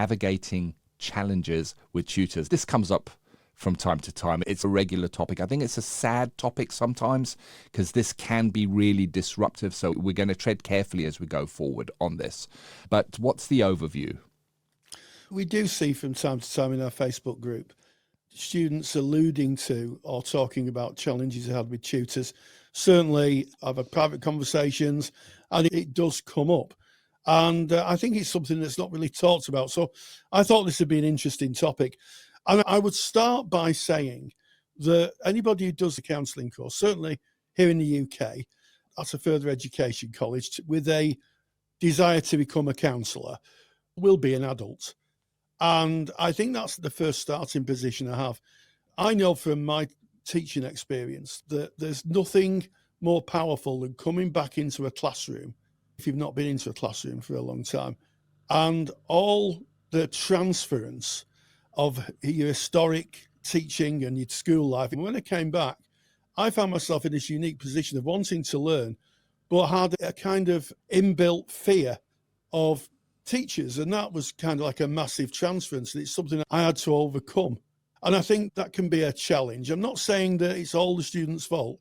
navigating challenges with tutors. This comes up from time to time. It's a regular topic. I think it's a sad topic sometimes because this can be really disruptive. So we're going to tread carefully as we go forward on this. But what's the overview? We do see from time to time in our Facebook group students alluding to or talking about challenges they had with tutors. Certainly, I've had private conversations and it does come up. And I think it's something that's not really talked about. So I thought this would be an interesting topic. And I would start by saying that anybody who does a counselling course, certainly here in the UK, at a further education college, with a desire to become a counsellor, will be an adult. And I think that's the first starting position I have. I know from my teaching experience that there's nothing more powerful than coming back into a classroom, if you've not been into a classroom for a long time, and all the transference of your historic teaching and your school life. And when I came back, I found myself in this unique position of wanting to learn, but had a kind of inbuilt fear of teachers. And that was kind of like a massive transference. And it's something I had to overcome. And I think that can be a challenge. I'm not saying that it's all the students' fault,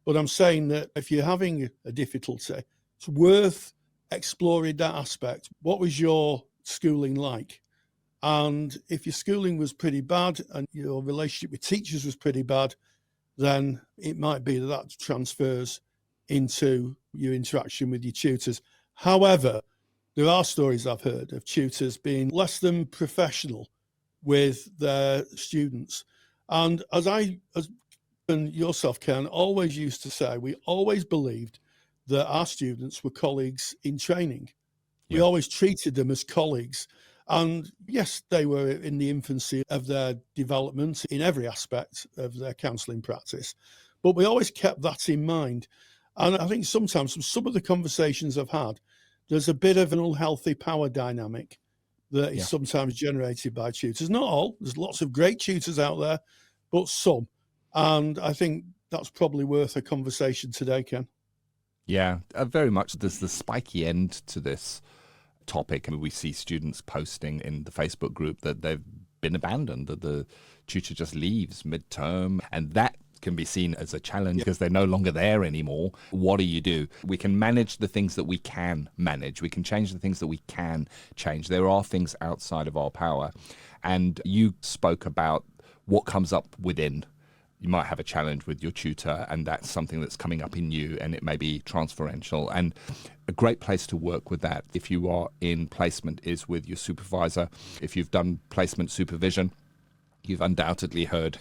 but I'm saying that if you're having a difficulty, it's worth exploring that aspect. What was your schooling like? And if your schooling was pretty bad and your relationship with teachers was pretty bad, then it might be that transfers into your interaction with your tutors. However, there are stories I've heard of tutors being less than professional with their students. And as and yourself, Ken, always used to say, we always believed that our students were colleagues in training. We always treated them as colleagues. And yes, they were in the infancy of their development in every aspect of their counselling practice. But we always kept that in mind. And I think sometimes from some of the conversations I've had, there's a bit of an unhealthy power dynamic that is sometimes generated by tutors. Not all. There's lots of great tutors out there, but some. And I think that's probably worth a conversation today, Ken. Yeah, very much. There's the spiky end to this topic. I mean, we see students posting in the Facebook group that they've been abandoned, that the tutor just leaves mid-term, and that can be seen as a challenge because they're no longer there anymore. What do you do? We can manage the things that we can manage. We can change the things that we can change. There are things outside of our power. And you spoke about what comes up within. You might have a challenge with your tutor, and that's something that's coming up in you, and it may be transferential. And a great place to work with that, if you are in placement, is with your supervisor. If you've done placement supervision, you've undoubtedly heard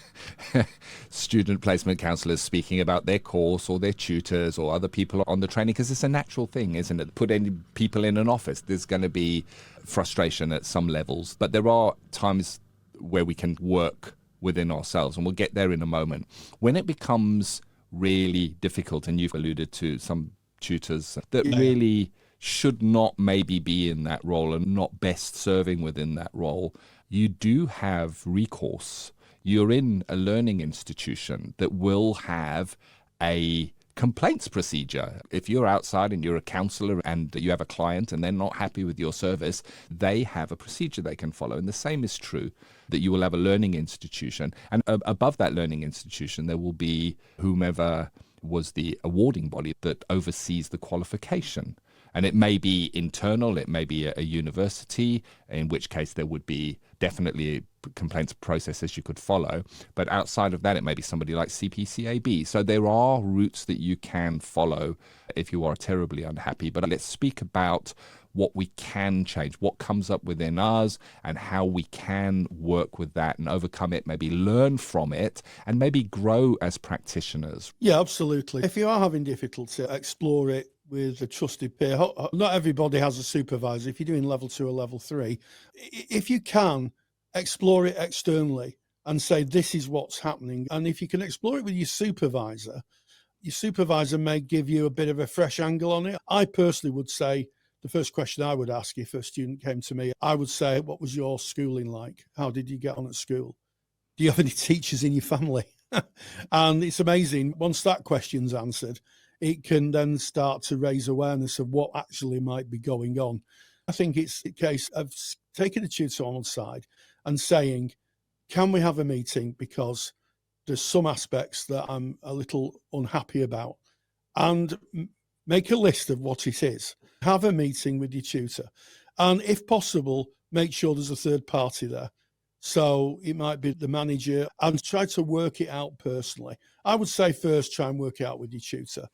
student placement counsellors speaking about their course or their tutors or other people on the training, because it's a natural thing, isn't it? Put any people in an office, there's going to be frustration at some levels. But there are times where we can work within ourselves, and we'll get there in a moment. When it becomes really difficult, and you've alluded to some tutors that really should not maybe be in that role and not best serving within that role, you do have recourse. You're in a learning institution that will have a complaints procedure. If you're outside and you're a counsellor and you have a client and they're not happy with your service, they have a procedure they can follow. And the same is true, that you will have a learning institution. And above that learning institution, there will be whomever was the awarding body that oversees the qualification. And it may be internal, it may be a university, in which case there would be definitely complaints processes you could follow. But outside of that, it may be somebody like CPCAB. So there are routes that you can follow if you are terribly unhappy. But let's speak about what we can change, what comes up within us, and how we can work with that and overcome it, maybe learn from it, and maybe grow as practitioners. Yeah, absolutely. If you are having difficulty, explore it with a trusted peer. Not everybody has a supervisor. If you're doing level 2 or level 3, if you can, explore it externally and say, this is what's happening. And if you can explore it with your supervisor may give you a bit of a fresh angle on it. I personally would say, the first question I would ask if a student came to me, I would say, what was your schooling like? How did you get on at school? Do you have any teachers in your family? And it's amazing. Once that question's answered, it can then start to raise awareness of what actually might be going on. I think it's a case of taking the tutor on side and saying, can we have a meeting because there's some aspects that I'm a little unhappy about, and make a list of what it is. Have a meeting with your tutor, and if possible, make sure there's a third party there. So it might be the manager, and try to work it out personally. I would say first try and work it out with your tutor.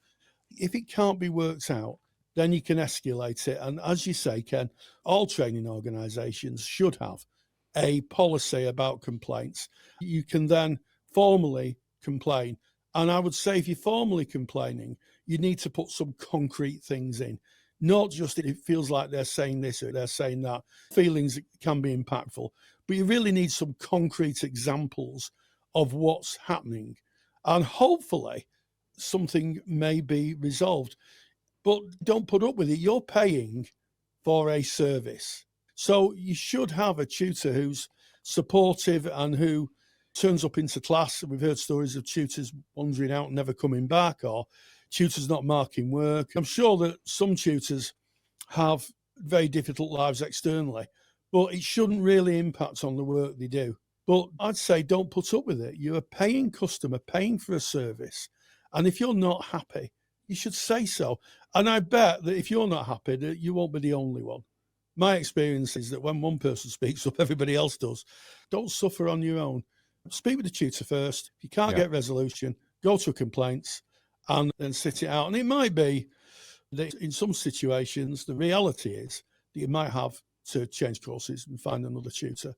If it can't be worked out, then you can escalate it. And as you say, Ken, all training organisations should have a policy about complaints. You can then formally complain. And I would say if you're formally complaining, you need to put some concrete things in, not just it feels like they're saying this or they're saying that. Feelings can be impactful, but you really need some concrete examples of what's happening. And hopefully something may be resolved. But don't put up with it. You're paying for a service. So you should have a tutor who's supportive and who turns up into class. We've heard stories of tutors wandering out and never coming back, or tutors not marking work. I'm sure that some tutors have very difficult lives externally, but it shouldn't really impact on the work they do. But I'd say don't put up with it. You're a paying customer, paying for a service. And if you're not happy, you should say so. And I bet that if you're not happy, that you won't be the only one. My experience is that when one person speaks up, everybody else does. Don't suffer on your own. Speak with the tutor first. If you can't get resolution, go to complaints and then sit it out. And it might be that in some situations, the reality is that you might have to change courses and find another tutor.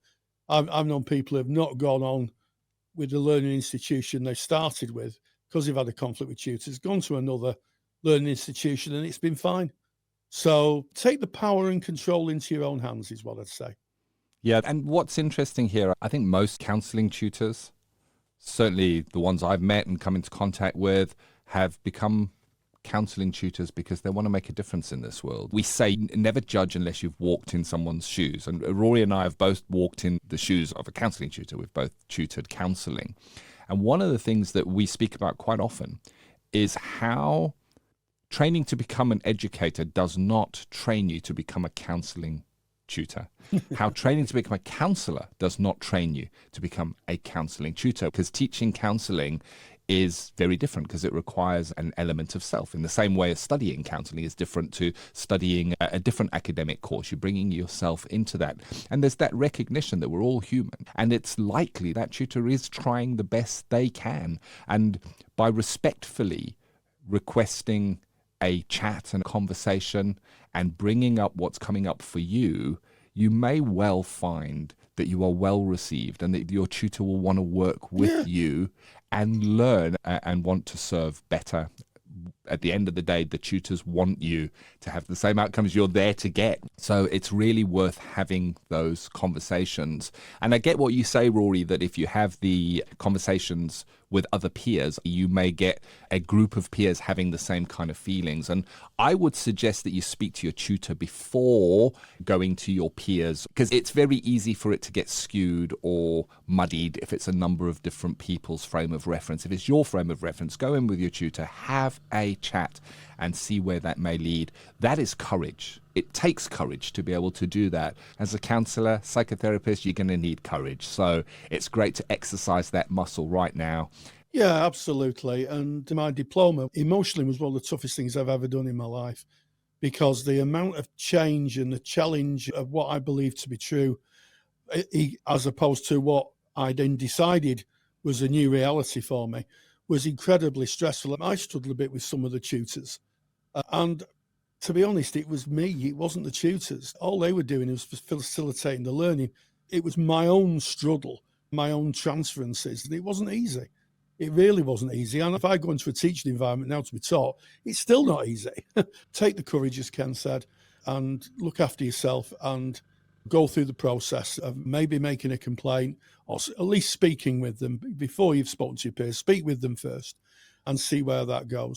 I've known people who have not gone on with the learning institution they started with because they've had a conflict with tutors, gone to another learning institution, and it's been fine. So take the power and control into your own hands is what I'd say. Yeah, and what's interesting here, I think most counselling tutors, certainly the ones I've met and come into contact with, have become counselling tutors because they want to make a difference in this world. We say never judge unless you've walked in someone's shoes. And Rory and I have both walked in the shoes of a counselling tutor. We've both tutored counselling. And one of the things that we speak about quite often is how training to become an educator does not train you to become a counselling tutor. How training to become a counsellor does not train you to become a counselling tutor, because teaching counselling is very different because it requires an element of self. In the same way as studying counselling is different to studying a different academic course, you're bringing yourself into that. And there's that recognition that we're all human. And it's likely that tutor is trying the best they can. And by respectfully requesting a chat and a conversation and bringing up what's coming up for you, you may well find that you are well received and that your tutor will want to work with you and learn and want to serve better. At the end of the day, the tutors want you to have the same outcomes you're there to get. So it's really worth having those conversations. And I get what you say, Rory, that if you have the conversations with other peers, you may get a group of peers having the same kind of feelings. And I would suggest that you speak to your tutor before going to your peers, because it's very easy for it to get skewed or muddied if it's a number of different people's frame of reference. If it's your frame of reference, go in with your tutor, have a chat and see where that may lead. That is courage. It takes courage to be able to do that. As a counsellor, psychotherapist, you're going to need courage. So it's great to exercise that muscle right now. Yeah, absolutely. And my diploma emotionally was one of the toughest things I've ever done in my life, because the amount of change and the challenge of what I believe to be true, as opposed to what I then decided was a new reality for me, was incredibly stressful. I struggled a bit with some of the tutors. And to be honest, it was me. It wasn't the tutors. All they were doing was facilitating the learning. It was my own struggle, my own transferences. And it wasn't easy. It really wasn't easy. And if I go into a teaching environment now to be taught, it's still not easy. Take the courage, as Ken said, and look after yourself and go through the process of maybe making a complaint, or at least speaking with them before you've spoken to your peers. Speak with them first and see where that goes.